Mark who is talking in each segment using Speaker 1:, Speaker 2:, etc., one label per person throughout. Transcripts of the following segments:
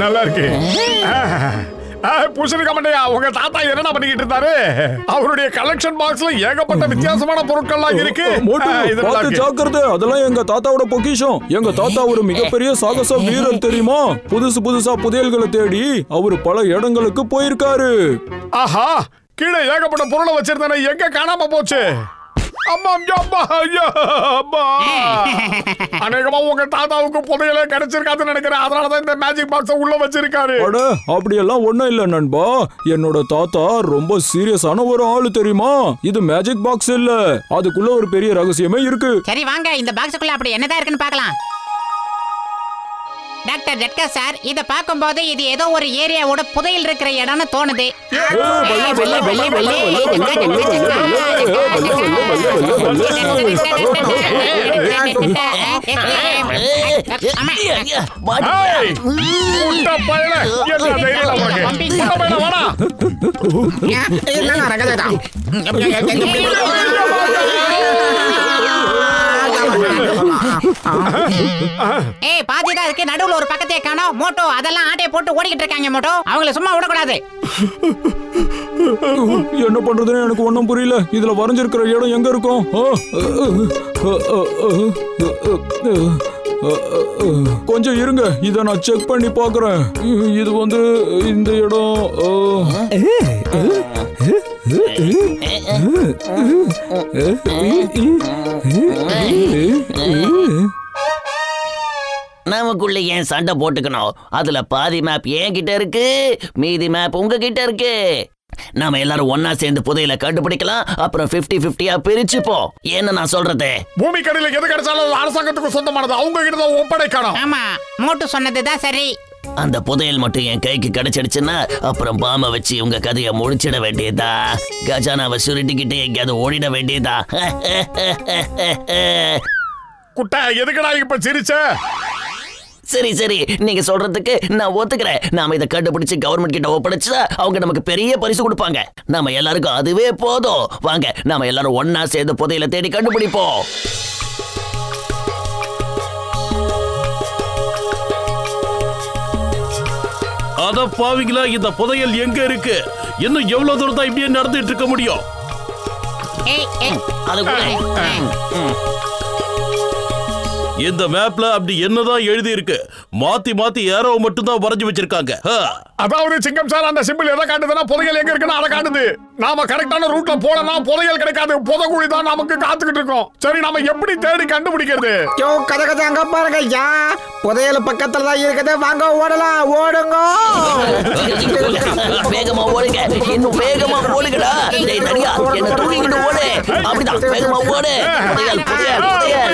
Speaker 1: நல்லா இருக்கு. பூசணிக்கா மண்டையா, உங்க தாத்தா என்ன பண்ணிக்கிட்டு இருந்தாரு? அவருடைய கலெக்ஷன் பாக்ஸ்ல ஏகப்பட்ட வித்தியாசமான பொருட்கள்லாம் இருக்கு.
Speaker 2: ஜாக்கிரதை, அதெல்லாம் எங்க தாத்தாவோட பொக்கிஷம். எங்க தாத்தா ஒரு மிகப்பெரிய சாகச வீரர் தெரியுமா? புதுசா புதையல்களை தேடி அவரு பல இடங்களுக்கு போயிருக்காரு.
Speaker 1: ஆஹா, கீழே ஏகப்பட்ட பொருளை வச்சிருந்தானே, எங்க காணாம போச்சு? அநேகமா உங்க தாத்தாவுக்கு புதையலே கிடைச்சிருக்காதுன்னு நினைக்கிறேன். அதனாலதான் இந்த மேஜிக் பாக்ஸ உள்ள வச்சிருக்காரு.
Speaker 2: அப்படியெல்லாம் ஒண்ணும் இல்ல நண்பா. என்னோட தாத்தா ரொம்ப சீரியஸான ஒரு ஆளு தெரியுமா? இது மேஜிக் பாக்ஸ் இல்ல, அதுக்குள்ள ஒரு பெரிய ரகசியமே இருக்கு.
Speaker 3: சரி வாங்க, இந்த பாக்ஸுக்குள்ள அப்படி என்னதான் இருக்குன்னு பார்க்கலாம். டாக்டர் ஜட்கா சார், இத பாக்கும்போது இது ஏதோ ஒரு ஏரியாவோட புதையல் இருக்கிற இடம்னு தோணுது. ஏய், பாதிதான் இருக்கு, நடுவுல ஒரு பக்கத்தையே காணோம். மோட்டோ அதெல்லாம் ஆட்டைய போட்டு ஓடிக்கிட்டு இருக்காங்க. மோட்டோ, அவங்கள சும்மா விடக்கூடாது.
Speaker 2: என்ன பண்றதுன்னு எனக்கு ஒண்ணும் புரியல. இதுல வரைஞ்சிருக்கிற இடம் எங்க இருக்கும்? கொஞ்சம் இருங்க, இத நான் செக் பண்ணி பாக்குறேன். இது வந்து இந்த இடம்.
Speaker 4: நமக்குள்ள ஏன் சண்டை போட்டுக்கணும்? அதுல பாதி மேப் என்கிட்ட இருக்கு, மீதி மேப் உங்ககிட்ட இருக்கு. நாம எல்லாரும் ஒன்னா சேர்ந்து புதையல கண்டுபிடிக்கலாம். அப்புறம் 50-50 பிரிச்சுப்போம். என்ன நான் சொல்றது?
Speaker 1: பூமி கடையில எது கிடைச்சாலும் அரசாங்கத்துக்கு சொந்தமானது, அவங்க கிட்ட தான் ஒப்படைக்கணும்.
Speaker 3: ஆமா, மோட்டு சொன்னதுதான் சரி.
Speaker 4: அந்த புதையல் மட்டும் என் கைக்கு கிடைச்சிடுச்சுன்னா அப்புறம் பாம வச்சு உங்க கதையை முடிச்சிட வேண்டியதா. கஜானாவை சுருட்டிக்கிட்டு எங்கேயாவது ஓடிட வேண்டியதா.
Speaker 1: குட்டை, எதுக்குடா இப்ப சிரிச்ச?
Speaker 4: சரி சரி, நீங்க சொல்றதுக்கு நான் ஒத்துக்கிறேன். நாம இதை கண்டுபிடிச்சு கவர்மெண்ட் கிட்ட ஒப்படைச்சா அவங்க நமக்கு பெரிய பரிசு கொடுப்பாங்க. நாம எல்லாருக்கும் அதுவே போதும். வாங்க, நாம எல்லாரும் ஒன்னா சேர்ந்து புதையலை தேடி கண்டுபிடிப்போம்.
Speaker 5: அத பாவிங்களா, இந்த புதையல் எங்க இருக்கு? இன்னும் எவ்வளவு தூரம் தான் இப்படியே நடந்துட்டு இருக்க முடியும்? இந்த மேப்ல அப்படி என்னதான் எழுதி இருக்கு? மாத்தி மாத்தி ஏரோ மட்டும் தான் வரைஞ்சு வச்சிருக்காங்க.
Speaker 1: அதாவது சிங்கம் சார், அந்த சிம்பிள் எதை காட்டுதுன்னா புதையல் எங்க இருக்குன்னு அதை காட்டுது. நாம கரெக்டான ரூட்ல போலனா புதையல் கிடைக்காது, புதைகுழி தான் நமக்கு காத்துக்கிட்டு இருக்கோம். சரி, நாம எப்படி தேடி கண்டுபிடிக்கிறது?
Speaker 6: கதை அங்க பாருங்க ஐயா, புதையல் பக்கத்துல தான் இருக்குது. வாங்க ஓடலாம், ஓடுங்க.
Speaker 4: வேகமா ஓடுங்க, இன்னும் வேகமா ஓடுங்கடா. டேய் தனியா, என்ன தூக்கிட்டு ஓடு. அப்படிதான் வேகமா ஓடு. புதையல் புதையல் புதையல்.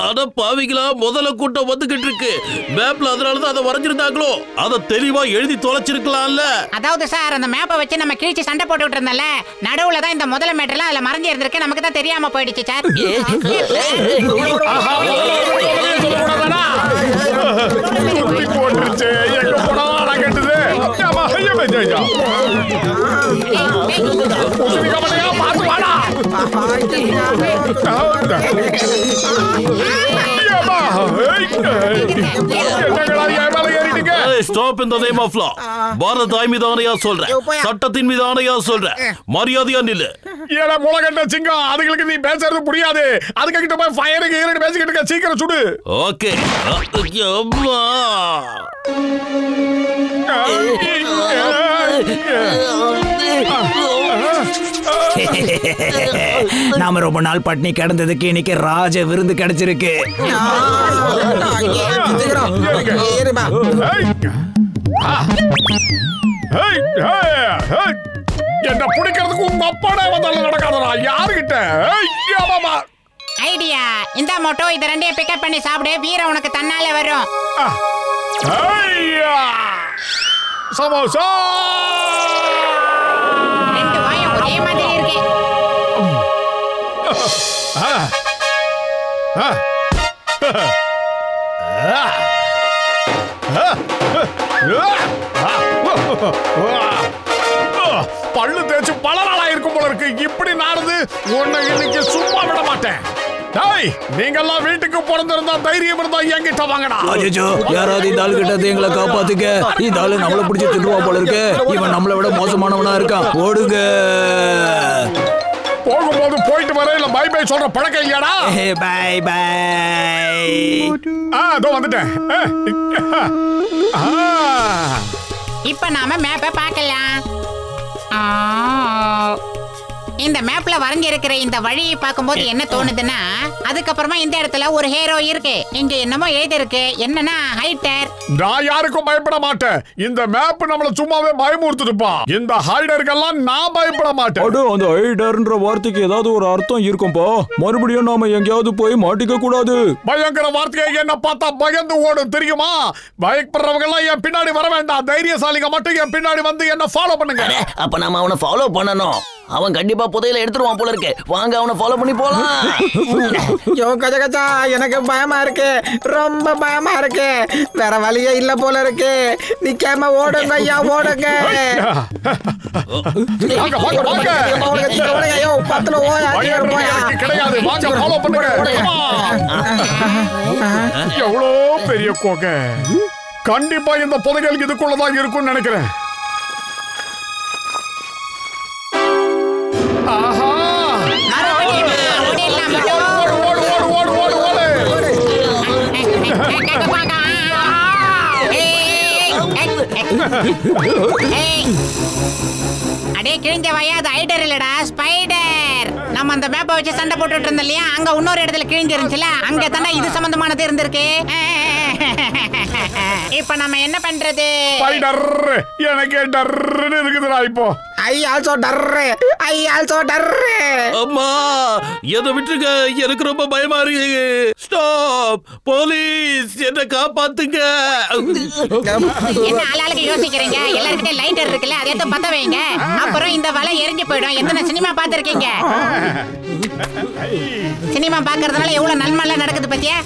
Speaker 5: அட பாவிகளா, முதல்ல கூட்டம் வந்துகிட்டு இருக்கு. மேப்ல அதனாலதான் அதை வரைஞ்சிருந்தாங்களோ. அதை தெளிவா எழுதி தொலைச்சிருக்கலாம்ல.
Speaker 3: அதாவது சார், அந்த மேப்பை வச்சு நம்ம கிழிச்சு சண்டை போட்டுக்கிட்டு இருந்தோம்ல, நடுவுல தான் இந்த முதல மேட்டர்லாம் அதுல மறைஞ்சு இருந்திருக்கு. நமக்கு தான் தெரியாம போயிடுச்சு sir.
Speaker 5: Stop in the name of law. பாரத தாய் மீது ஆணையா சொல்றேன், சட்டத்தின் மீது ஆணையா சொல்றேன். மரியாதையா நில்லு.
Speaker 1: ஏடா முளகட்ட சிங்கம், அதுங்களுக்கு நீ பேசுறது புரியாது. அதுக்கு கிட்ட போய் ஃபயர் கீரன்னு பேசிக்கிட்டு இருக்க, சீக்கிரம் சுடு.
Speaker 5: ஓகே.
Speaker 6: நாம ரொம்ப நாள் பட்னி கிடந்ததுக்கு இன்னைக்கு ராஜ விருந்து கிடைச்சிருக்கு.
Speaker 1: என்ன பிடிக்கிறதுக்கு உங்க அப்பாடே வந்தாலும் நடக்காதடா. யாருகிட்ட
Speaker 3: ஐடியா? இந்த மோட்டோ, இத ரெண்டையும் பிக்கப் பண்ணி சாப்பிடு. வீரம் உனக்கு தன்னால வரும்.
Speaker 1: சமோசா
Speaker 3: ரெண்டு வாயும் ஒரே மாதிரி இருக்கு.
Speaker 1: பல்லு தேய்ச்சு பல நாளா இருக்கும் போல இருக்கு. இப்படி நாடுது உன்னை இன்னைக்கு சும்மா விட மாட்டேன். நீங்க எல்லாம் வீட்டுக்கு பிறந்திருந்தா தைரியம் இருந்தா என்கிட்ட வாங்கடா.
Speaker 2: யாராவது இந்த ஆளு கிட்ட எங்களை காப்பாத்துக்க. இந்த ஆளு நம்மள பிடிச்சி திட்டுவா போல இருக்கு. இவன் நம்மளை விட மோசமானவனா இருக்கான். ஓடுங்க.
Speaker 1: போகும்போது போயிட்டு வர இல்ல பை பை சொல்ற பழக்கம் இல்லையாடா?
Speaker 2: Bye bye.
Speaker 1: அதோ வந்துட்டேன்.
Speaker 3: இப்ப நாம மேப்பை பார்க்கலாம். இந்த மேப்ல வரைஞ்சி இருக்கிற இந்த வழியை பார்க்கும்போது என்ன தோணுதுன்னா, அதுக்கப்புறமா இந்த இடத்துல ஒரு ஹீரோ இருக்கு. இங்க என்னமோ எழுதி இருக்கு. என்னன்னா ஹைடர்.
Speaker 1: நான் யாருக்கும் பயப்பட மாட்டேன். இந்த மேப் நம்மள சும்மாவே பயமுறுத்துதுப்பா. இந்த ஹைடர்கள்லாம் நான் பயப்பட மாட்டேன்.
Speaker 2: அட, அந்த ஹைடர்ன்ற வார்த்தைக்கு ஏதாவது ஒரு அர்த்தம் இருக்கும்பா. மறுபடியும் நாம எங்கேயாவது போய் மாட்டிக்க கூடாது.
Speaker 1: பயங்கர வார்த்தையை என்ன பார்த்தா பயந்து ஓடும் தெரியுமா? பயப்படுறவங்க எல்லாம் என் பின்னாடி வர வேண்டாம். தைரியசாலிங்க மட்டும் என் பின்னாடி வந்து என்ன ஃபாலோ பண்ணுங்க.
Speaker 4: அப்ப நாம அவனை ஃபாலோ பண்ணணும். அவன் கண்டிப்பா புதையில எடுத்துருவான் போல இருக்கு. வாங்க அவனை ஃபாலோ பண்ணி போலாம்.
Speaker 6: யோ கஜ கஜா, எனக்கு பயமா இருக்கு. ரொம்ப பயமா இருக்கு. வேற வழியே இல்ல போல இருக்கு. நிக்காம ஓடுங்க ஐயா, ஓடுங்க.
Speaker 1: வாங்க வாங்க வாங்க.
Speaker 6: ஐயோ பத்துல ஓயா
Speaker 1: கிடையாது. வாங்க ஃபாலோ பண்ணுங்க. எவ்வளோ பெரிய கோகை. கண்டிப்பா இந்த புதையல் இதுக்குள்ளதான் இருக்கும்னு நினைக்கிறேன்.
Speaker 3: அடே கிழிஞ்ச வயாது ஹைடர் இல்லடா, ஸ்பைடர். நம்ம அந்த மேப்பை வச்சு சண்டை போட்டுட்டு இருந்தோம் இல்லையா, அங்க இன்னொரு இடத்துல கிழிஞ்சு இருந்துச்சுல, அங்க தானே இது சம்பந்தமானது இருந்திருக்கு. இப்ப நம்ம என்ன பண்றது?
Speaker 1: ஸ்பைடர் எனக்கு டர்ன்னு இருக்குதுடா இப்போ.
Speaker 6: I also turn. I also turn.
Speaker 5: அம்மா எதை விட்டுருங்க, எனக்கு ரொம்ப பயமா இருக்கு. ஸ்டாப், போலீஸ் என்ன காப்பாத்துங்க.
Speaker 3: என்ன ஆளாளுக்கு யோசிக்கிறீங்க? எல்லார்கிட்ட லைட்டர் இருக்குல்ல, அதை எடுத்து பத்த வைங்க. அப்புறம் இந்த வலை எரிஞ்சு போயிடும். எத்தனை சினிமா பாத்திருக்கீங்க? சினிமா பாக்குறதுனால எவ்வளவு நன்மைலாம் நடக்குது பத்தியா?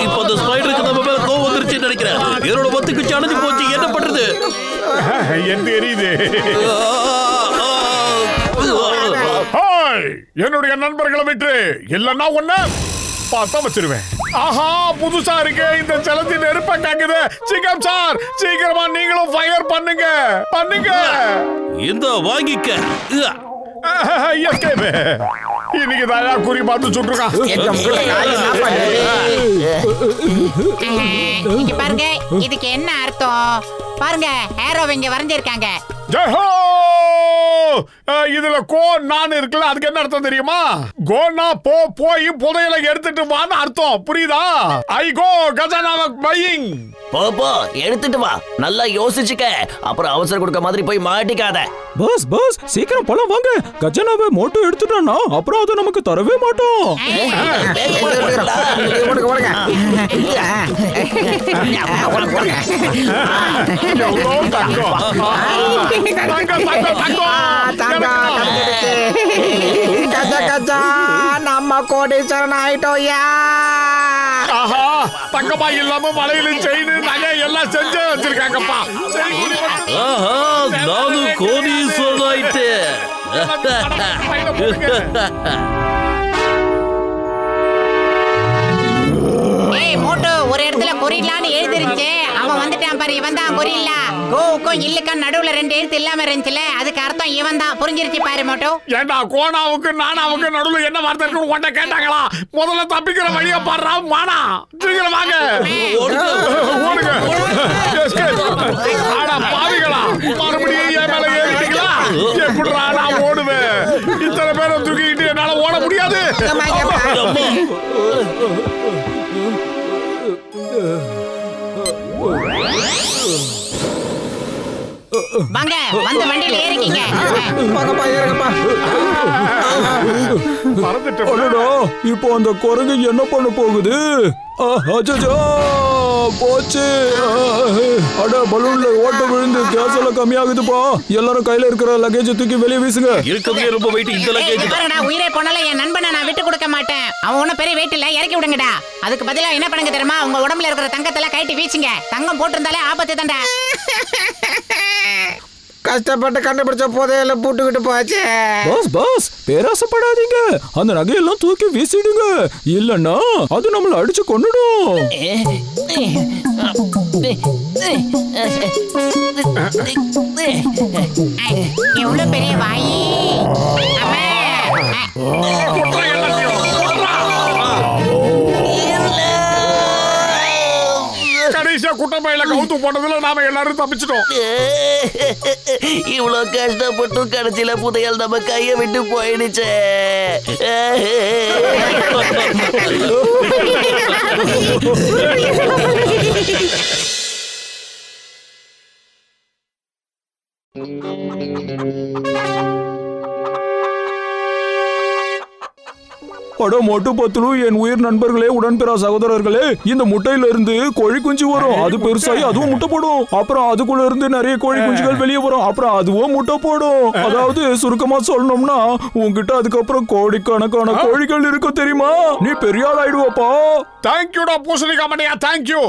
Speaker 5: இப்ப அந்த ஸ்பைடருக்கு நம்ம மேல கோவம் வந்துருச்சுன்னு நினைக்கிறேன். என்னோட ஒத்துக்கு அணைஞ்சு போச்சு. என்ன பண்றது?
Speaker 1: என்ன தெரியுது? என்னுடைய நண்பர்களை விட்டு இல்லன்னா ஒண்ணு பார்த்தா வச்சிருவேன். ஆஹா, புதுசா இருக்கு. இந்த ஜலத்தி நெருப்ப காக்குது. சிங்கம் சார், சீக்கிரமா நீங்களும் ஃபயர் பண்ணுங்க பண்ணுங்க.
Speaker 5: இந்த வாங்கிக்க.
Speaker 1: இன்னைக்கு தாயா குறி பார்த்து சுட்டுருக்கான்.
Speaker 3: இங்க பாருங்க, இதுக்கு என்ன அர்த்தம் பாருங்க. ஹேரோ இங்க வரைஞ்சிருக்காங்க.
Speaker 1: ஜெஹோ, இதுல கோ நான் இருக்குல்ல, அதுக்கு என்ன அர்த்தம் தெரியுமா? கோனா போ, போய் புதையலை எடுத்துட்டு வான்னு அர்த்தம். புரியுதா? ஐ கோ கஜானாவை பையிங்.
Speaker 4: போ எடுத்துட்டு வா. நல்லா யோசிச்சுக்க. அப்புறம் அவசரம் கொடுக்க மாதிரி போய் மாட்டிக்காத.
Speaker 2: பஸ் பஸ், சீக்கிரம் போலாம் வாங்க. கஜானாவை மோட்டோ எடுத்துட்டானா அப்புறம் அதை நமக்கு தரவே மாட்டோம்.
Speaker 6: நம்ம கோடீஸ்வரன் ஆயிட்டோயா.
Speaker 1: ஆஹா, தங்கமா இல்லாம மலையில செயின் நகை எல்லாம் செஞ்சு வச்சிருக்காங்கப்பா.
Speaker 5: ஆஹா, நானும் கோடீஸ்வரன் ஆயிட்டேன்.
Speaker 3: ஏய் மோட்டோ, ஒரு இடத்துல கொரில்லான்னு எழுதிருச்சு. அவன் வந்துட்டான் பாரு. இவன் தான் கொரில்லா. கோவுக்கும் இல்லுக்கும் நடுவுல ரெண்டு எழுத்து இல்லாம இருந்துச்சுல, அதுக்கு அர்த்தம் இவன் தான். புரிஞ்சிருச்சு பாரு மோட்டோ.
Speaker 1: ஏண்டா, கோனாவுக்கு நானாவுக்கு நடுவுல என்ன வார்த்தை இருக்குன்னு உன்ட்ட கேட்டாங்களா? முதல்ல தப்பிக்கிற வழிய பாடுறா மானா. சீக்கிரம் வாங்க, ஓடுங்க. ஆடா பாவிகளா, மறுபடியும் என் மேல ஏறிட்டீங்களா? எப்படிடா நான் ஓடுவேன்? இத்தனை பேரை தூக்கிக்கிட்டு என்னால ஓட முடியாது.
Speaker 3: வாங்க, வந்து வண்டியில ஏறிக்கீங்க.
Speaker 1: மறந்துட்டேன்.
Speaker 2: இப்போ அந்த குரங்கு என்ன பண்ண போகுது? அச்சச்சோ! போச்சு. அட பலூன்ல ஓட்ட விழுந்து கேஸ் எல்லாம் கம்மியாகுதுப்பா. எல்லாரும் கையில இருக்கிற லக்கேஜ் தூக்கி வெளியே வீசுங்க.
Speaker 5: இருக்கவே ரொம்ப வெயிட் இந்த லக்கேஜ்.
Speaker 3: உயிரே போனாலும் என் நண்பனை நான் விட்டு கொடுக்க மாட்டேன். அவன் ஒன்னும் பெரிய வெயிட் இல்ல, இறக்கி விடுங்கடா. அதுக்கு பதிலா என்ன பண்ணுங்க தெரியுமா? உங்க உடம்புல இருக்கிற தங்கத்தெல்லாம் கைட்டி வீசுங்க. தங்கம் போட்டிருந்தாலே ஆபத்து தான்டா.
Speaker 6: கஷ்டப்பட்டு கண்டுபிடிச்ச புதையல போட்டுக்கிட்டு போச்சு.
Speaker 2: பாஸ் பேராசப்படாதீங்க. அந்த நகையெல்லாம் தூக்கி வீசிடுங்க. இல்லன்னா அது நம்மள அடிச்சு கொன்னுடும்.
Speaker 3: எவ்வளவு பெரிய வாயி.
Speaker 1: கடைசியா குட்டப்பையில கவுத்து போட்டதுல நாம எல்லாரும் தப்பிச்சிட்டோம்.
Speaker 4: இவ்வளவு கஷ்டப்பட்டு கடைசியில புதையல் நம்ம கைய விட்டு போயிடுச்சு.
Speaker 2: அட மொட்டு பத்துலு, என் உயிர் நண்பர்களே, உடன்பிறா சகோதரர்களே, இந்த முட்டையில இருந்து கோழி குஞ்சு வரும். அது பெருசாகி அதுவும் முட்டை போடும். அப்புறம் அதுக்குள்ள இருந்து நிறைய கோழி குஞ்சுகள் வெளியே வரும். அப்புறம் அதுவும் முட்டை போடும். அதாவது சுருக்கமா சொல்லணும்னா உன்கிட்ட அதுக்கப்புறம் கோடிக்கணக்கான கோழிகள் இருக்கும் தெரியுமா? நீ பெரிய ஆள் ஆயிடுவாப்பா.
Speaker 1: தேங்க்யூடா பூசணிக்கா மண்டையா, தேங்க்யூ.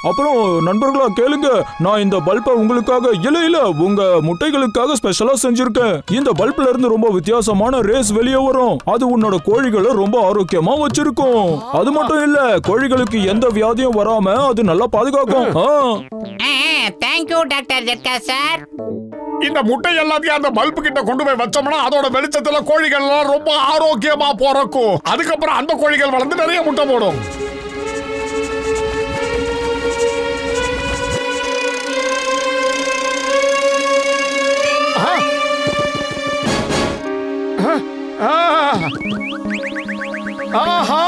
Speaker 2: அப்புறம் நண்பர்களா கேளுங்க, நான் இந்த பல்பை உங்களுக்காக இல்ல உங்க முட்டைகளுக்காக ஸ்பெஷலா செஞ்சிருக்கேன். இந்த பல்ப்ல இருந்து ரொம்ப வித்தியாசமான ரேஸ் வெளியே வரும். அது உன்னோட கோழிகளை ரொம்ப ஆரோக்கியமா வச்சிருக்கும். அது மட்டும் இல்ல, கோழிகளுக்கு எந்த வியாதியும் வராம அது நல்லா பாதுகாக்கும்.
Speaker 3: தேங்க்யூ டாக்டர் ஜெட்கா சார்.
Speaker 1: இந்த முட்டை எல்லாத்தையும் அந்த பல்பு கிட்ட கொண்டு போய் வச்சோம்னா அதோட வெளிச்சத்துல கோழிகள் எல்லாம் ரொம்ப ஆரோக்கியமா பிறக்கும். அதுக்கப்புறம் அந்த கோழிகள் வளர்ந்து நிறைய முட்டை போடும். ஆஹா,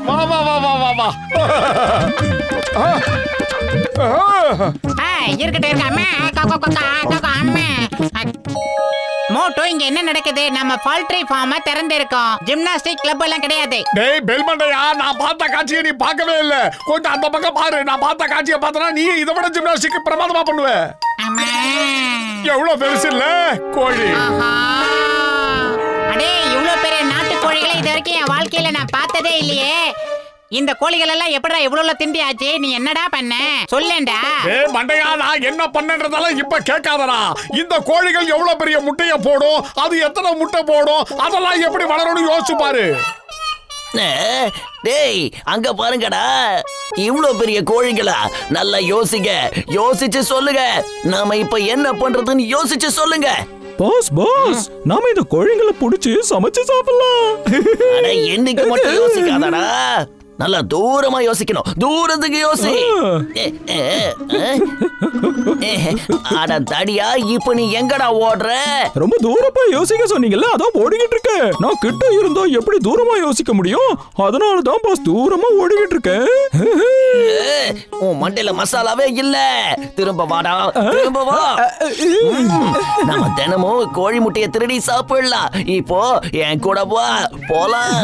Speaker 1: வா வா வா வா வா வா.
Speaker 3: மோட்டோ, இங்க என்ன நடக்குது? நம்ம பவுல்ட்ரி ஃபார்ம் திறந்திருக்கோம். ஜிம்னாஸ்டிக் கிளப் எல்லாம் கிடையாது.
Speaker 1: டேய் பெல்மண்டையா, நான் பார்த்த காட்சியை நீ பார்க்கவே இல்ல. கொஞ்சம் அந்த பக்கம் பாரு. நான் பார்த்த காட்சியை பார்த்தனா நீ இதை விட ஜிம்னாஸ்டிக் பிரமாதமா பண்ணுவ. எவ்வளவு பெருசு இல்ல கோழி.
Speaker 3: அடே, இவ்வளவு பெரிய நாட்டு கோழிகளை இது வரைக்கும் என் வாழ்க்கையில நான் பார்த்ததே இல்லையே. இந்த கோழிகள் எல்லாம் எப்படா இவ்வளவு திண்டியாச்சு? நீ என்னடா பண்ண சொல்லேண்டா.
Speaker 1: ஏய் மண்டையா, நான் என்ன பண்ணன்றதெல்லாம் இப்ப கேட்காதடா. இந்த கோழிகள் எவ்வளவு பெரிய முட்டைய போடும், அது எத்தனை முட்டை போடும், அதெல்லாம் எப்படி வளரும்னு யோசிச்சு பாரு.
Speaker 4: டேய் அங்க பாருங்கடா, இவ்ளோ பெரிய கோழிகளா? நல்லா யோசிங்க, யோசிச்சு சொல்லுங்க. நாம இப்ப என்ன பண்றதுன்னு யோசிச்சு சொல்லுங்க.
Speaker 2: பாஸ் நாம இந்த கோழிகளை புடிச்சு சமைச்சு சாப்பிடலாம்.
Speaker 4: அட என்னைக்கு மட்டும் யோசிக்காதடா, நல்லா தூரமா யோசிக்கணும். தூரத்துக்கு யோசி. அட தடியா, இப்ப நீ எங்கடா ஓடுற?
Speaker 2: ரொம்ப தூரமா யோசிக்க சொன்னீங்கல்ல, அதான் ஓடிக்கிட்டு இருக்கேன். நான் கிட்ட இருந்தா எப்படி தூரமா யோசிக்க முடியும்? அதனாலதான் பாஸ் தூரமா ஓடிக்கிட்டு இருக்கேன்.
Speaker 4: உன் மண்டையில மசாலாவே இல்ல. திரும்ப வாடா, திரும்ப வா. நம்ம தினமும் கோழி முட்டைய திருடி சாப்பிடலாம். இப்போ என் கூட வா, போலாம்.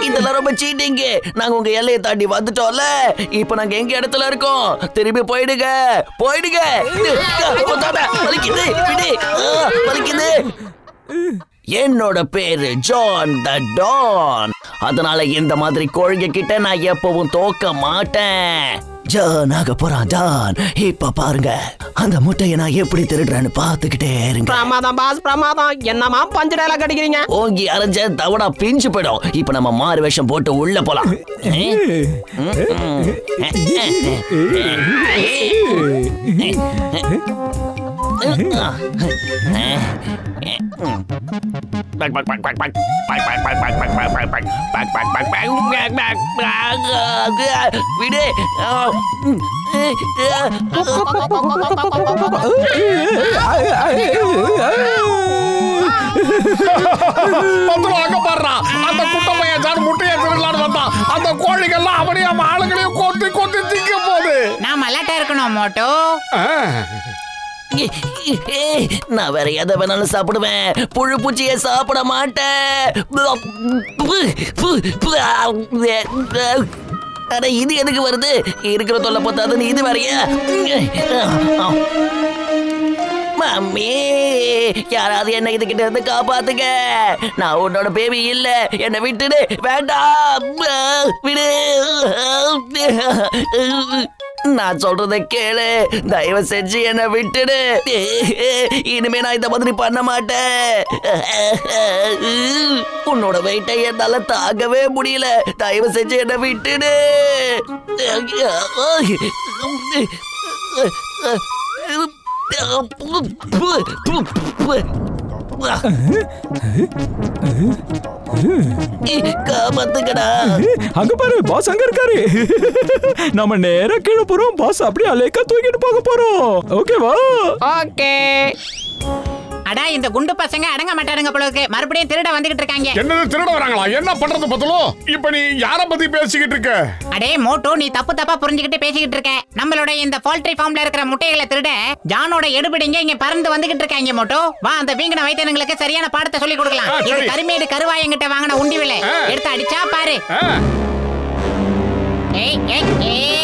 Speaker 4: இதெல்லாம் ரொம்ப சீட்டிங்க. நாங்க உங்க எல்லையை தாண்டி வந்துட்டோம்ல. இப்ப நாங்க எங்க இடத்துல இருக்கோம்? திரும்பி போயிடுங்க, போயிடுங்க. வலிக்குது, வலிக்குது. என்னோட பேரு ஜான் த டான். அதனால இந்த மாதிரி கோழிங்க கிட்ட நான் எப்பவும் தோக்க மாட்டேன். ஜான் ஆக போறான் டான். இப்ப பாருங்க, அந்த முட்டையை நான் எப்படி திருடுறேன்னு பாத்துக்கிட்டே இருங்க.
Speaker 7: பிரமாதம் பாஸ், பிரமாதம். என்னமா பஞ்சு டயலாக் அடிக்கிறீங்க?
Speaker 4: ஓங்கி அரைஞ்ச தவடா பிஞ்சு போயிடும். இப்ப நம்ம மாறு வேஷம் போட்டு உள்ள போலாம். விடு.
Speaker 1: அங்க பாடுறா, அந்த குட்ட பையன் ஜான் முட்டையை திருடலான்னு வந்தான். அந்த கோழிகள்லாம் அவனையும் ஆளுங்களையும் கொத்தி கொத்தி திங்க போகுது.
Speaker 3: நான் மல்லாட்டா இருக்கணும் மோட்டோ.
Speaker 4: நான் வேற எதை வேணாலும் சாப்பிடுவேன், புழு பூச்சியை சாப்பிட மாட்டேன். அட இது எதுக்கு வருது? இருக்கிற தொல்லை பார்த்தாதுன்னு இது வேறையா? மம்மி, யாராவது என்ன இதுகிட்ட இருந்து காப்பாத்துங்க. நான் உன்னோட பேபி இல்ல, என்னை விட்டுடு. வேண்டாம், விடு. நான் சொல்றத கேளு, தயவு செஞ்சு என்ன விட்டுடு. இனிமே நான் இந்த மாதிரி பண்ண மாட்டேன். உன்னோட வெயிட்டை என்னால தாங்கவே முடியல. தயவு செஞ்சு என்ன விட்டுடு. காப்பாத்துக்கடா.
Speaker 2: அங்க பாரு, பாஸ் அங்க இருக்காரு. நம்ம நேரா கீழே போறோம். பாஸ் அப்படியே அலேக்கா தூக்கிட்டு போக போறோம். ஓகேவா?
Speaker 7: ஓகே.
Speaker 3: அடா, இந்த குண்டு பசங்க அடங்க மாட்டாருங்க போல இருக்கு. மறுபடியும் திருட வந்துகிட்டு இருக்காங்க.
Speaker 1: என்னது திருட வராங்களா? என்ன பண்றது பத்தலோ? இப்ப நீ யார பத்தி பேசிக்கிட்டு இருக்க?
Speaker 3: அடே மோட்டோ, நீ தப்பா புரிஞ்சுக்கிட்டு பேசிக்கிட்டு இருக்க. நம்மளோட இந்த போல்ட்ரி ஃபார்ம்ல இருக்கிற முட்டைகளை திருட ஜானோட எடுபிடிங்க இங்க பறந்து வந்துகிட்டு இருக்காங்க. மோட்டோ, வா, அந்த வீங்கன வைத்தியங்களுக்கு சரியான பாடத்தை சொல்லி கொடுக்கலாம். இது கருமேடு கருவாயங்கிட்ட வாங்கின உண்டி விலை. எடுத்து அடிச்சா பாரு. ஏய் ஏய் ஏய்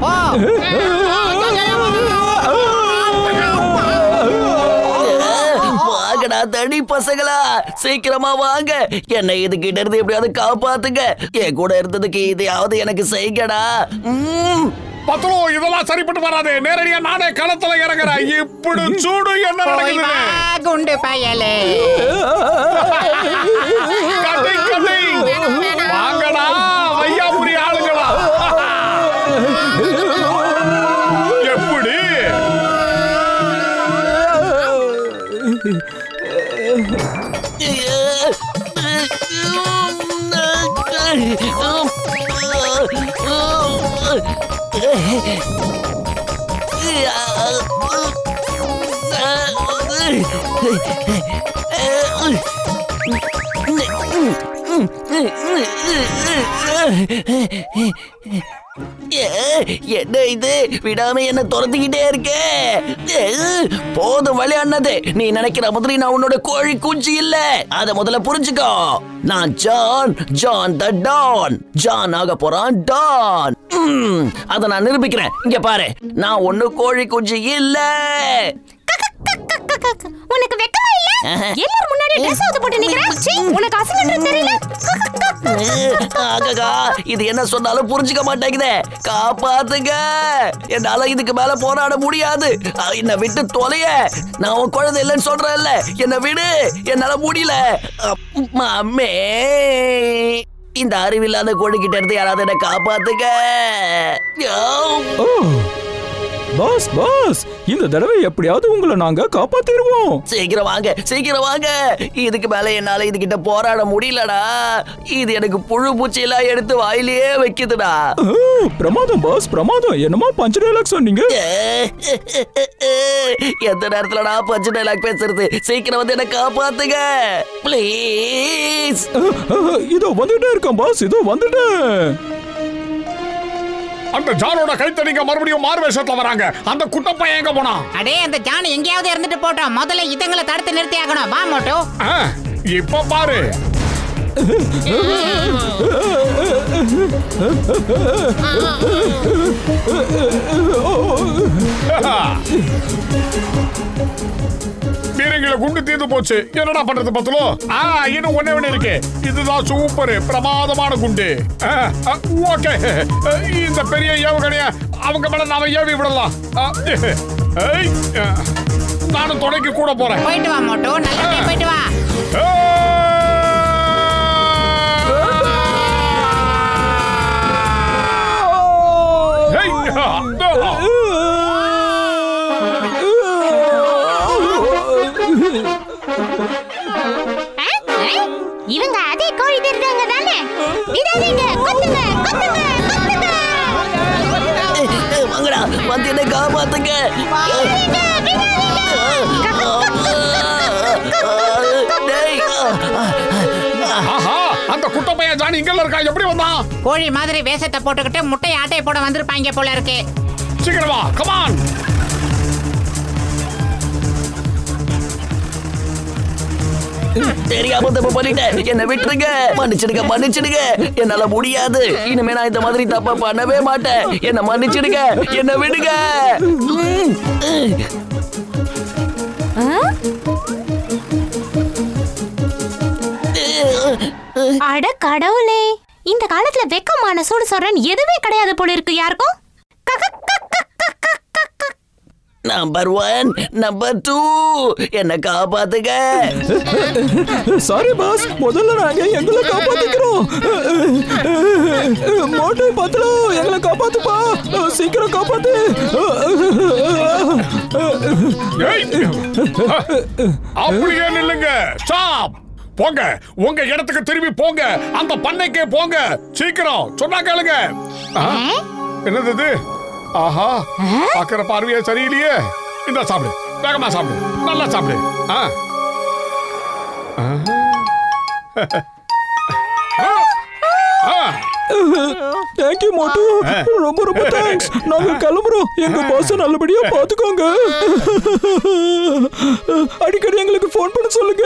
Speaker 3: ஓ
Speaker 4: வாங்கடா தடி பசங்களா, சீக்கிரமா வாங்க. என்னை இதுகிட்ட இருந்து எப்படியாவது காப்பாத்துங்க. என் கூட இருந்ததுக்கு இதையாவது எனக்கு செய்யடா.
Speaker 1: பத்தலோ, இதெல்லாம் சரிப்பட்டு வராது. நேரடியா நானே களத்துல இறங்குறேன். இப்படி சூடு என்ன நடக்குது?
Speaker 3: குண்டு பயலே,
Speaker 1: வாங்கடா வையாபுரி ஆளுங்களா. எப்படி
Speaker 4: என்ன இது? விடாம என்ன துரத்திக்கிட்டே இருக்க. போதும் விளையாடுனது. நீ நினைக்கிற மாதிரி நான் உன்னோட கோழி குஞ்சு இல்ல. அத முதல்ல புரிஞ்சுக்கோ. நான் ஜான் த டான். ஜான் ஆக போறான் டான். அத நான் நிரூபிக்கிறேன். இங்க பாரு, நான் ஒண்ணு கோழி குஞ்சு இல்ல.
Speaker 8: உனக்கு வெக்கமா இல்ல? எல்லாரும் முன்னாடி Dress அவுத்து போட்டு நிக்கற. உனக்கு அசிங்கம்ன்றது தெரியல?
Speaker 4: ஆகா, இது என்ன சொன்னாலும் புரிஞ்சுக்க மாட்டேங்குதே. காப்பாத்துங்க. என்னால இதுக்கு மேல போராட முடியாது. என்ன விட்டு தொலைய. நான் உன் குழந்தை இல்லைன்னு சொல்றேன்ல. என்ன விடு. என்னால முடியல. மாமே, இந்த அறிவில்லாத கோழிக்கிட்ட இருந்து யாராவது என்ன காப்பாத்துங்க.
Speaker 2: பாஸ் பாஸ், இந்த தடவை எப்படியாவது உங்களை நாங்க காப்பாத்திடுவோம்.
Speaker 4: சீக்கிரம் வாங்க, சீக்கிரம் வாங்க. இதுக்கு மேல என்னால இதுகிட்ட போராட முடியலடா. இது எனக்கு புழு பூச்சி எல்லாம் எடுத்து வாயிலேயே வைக்குதுடா.
Speaker 2: பிரமாதம் பாஸ், பிரமாதம். என்னமா பஞ்ச் டைலாக் சொன்னீங்க?
Speaker 4: எந்த நேரத்துலடா பஞ்ச் டைலாக் பேசுறது? சீக்கிரம் வந்து என்ன காப்பாத்துங்க ப்ளீஸ்.
Speaker 2: இதோ வந்துட்டே இருக்கேன் பாஸ், இதோ வந்துட்டேன்.
Speaker 1: அந்த ஜானோட கைத்தடிங்க மறுபடியும் மார்வேஷத்துல வராங்க. அந்த குட்டப்பையன் எங்க போனா?
Speaker 3: அடே, அந்த ஜான் எங்கேயாவது இருந்துட்டு போட்டோம். முதல்ல இதங்களை தடுத்து நிறுத்தி ஆகணும். வா மோட்டோ.
Speaker 1: இப்ப பாரு. பீரங்கில குண்டு தீர்ந்து போச்சு. என்னடா பண்றது பத்தலோ? இன்னும் ஒண்ணே இருக்கு. இதுதான் சூப்பர் பிரமாதமான குண்டு. ஓகே, இந்த பெரிய ஏவுகணைய அவங்க மேல நாம ஏவி விடலாம். நானும் துணைக்கு கூட போறேன்.
Speaker 3: போயிட்டு வா மோட்டோ, நல்லா போயிட்டு வா.
Speaker 8: இவங்க அதே கோழி திருடங்க தானே? விடாதீங்க, கொத்துங்க, கொத்துங்க, கொத்துங்க.
Speaker 4: வாங்கடா, வந்து என்ன காப்பாத்துங்க.
Speaker 1: அந்த குட்டப்பைய ஜானி இங்க இருக்கா, எப்படி வந்தான்?
Speaker 3: கோழி மாதிரி வேஷத்தை போட்டுக்கிட்டு முட்டை ஆட்டை போட வந்திருப்பாங்க போல இருக்கு.
Speaker 1: சீக்கிரமா, கமான்.
Speaker 4: தெரியாம தப்பு பண்ணிட்டேன், என்ன விட்டுருங்க. மன்னிச்சிடுங்க, மன்னிச்சிடுங்க. என்னால முடியாது. இனிமே நான் இந்த மாதிரி தப்ப பண்ணவே மாட்டேன். என்ன மன்னிச்சிடுங்க, என்ன விடுங்க.
Speaker 8: அட கடவுளே, இந்த காலத்துல வெக்கமான சூடு சொல்றேன் எதுவே கிடையாது போல இருக்கு யாருக்கும்.
Speaker 4: நம்பர் 1, நம்பர் 2, என்ன காப்பாத்துங்க.
Speaker 2: சாரி பாஸ், முதல்ல நாங்க எங்களை காப்பாத்திக்கிறோம். மோட்டை பாத்துலோ, எங்களை காப்பாத்துப்பா, சீக்கிரம் காப்பாத்து.
Speaker 1: அப்படியே நில்லுங்க, ஸ்டாப். போங்க, உங்க இடத்துக்கு திரும்பி போங்க. அந்த பண்ணைக்கே போங்க, சீக்கிரம். சொன்னா கேளுங்க. என்னது இது? ஆஹா, பாக்குற பார்வையே சரியில்லையே. இந்த சாப்பிடு, வேகமா சாப்பிடு, நல்லா சாப்பிடு.
Speaker 2: தேங்க்யூ மோட்டு, ரொம்ப ரொம்ப தேங்க்ஸ். நாங்க கிளம்புறோம். எங்க பாஸ் நல்லபடியா பாத்துக்கோங்க. அடிக்கடி எங்களுக்கு போன் பண்ண சொல்லுங்க.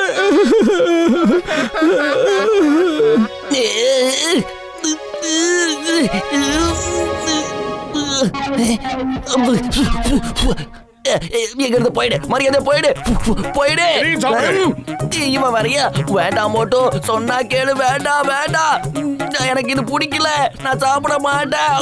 Speaker 4: எங்கிருந்து போயிடு, மரியாதை போயிடு, போயிடு. இவன் வரையா? வேண்டாம் மோட்டோ, சொன்னா கேளு. வேண்டாம் வேண்டாம், எனக்கு இது பிடிக்கல. நான் சாப்பிட மாட்டேன்.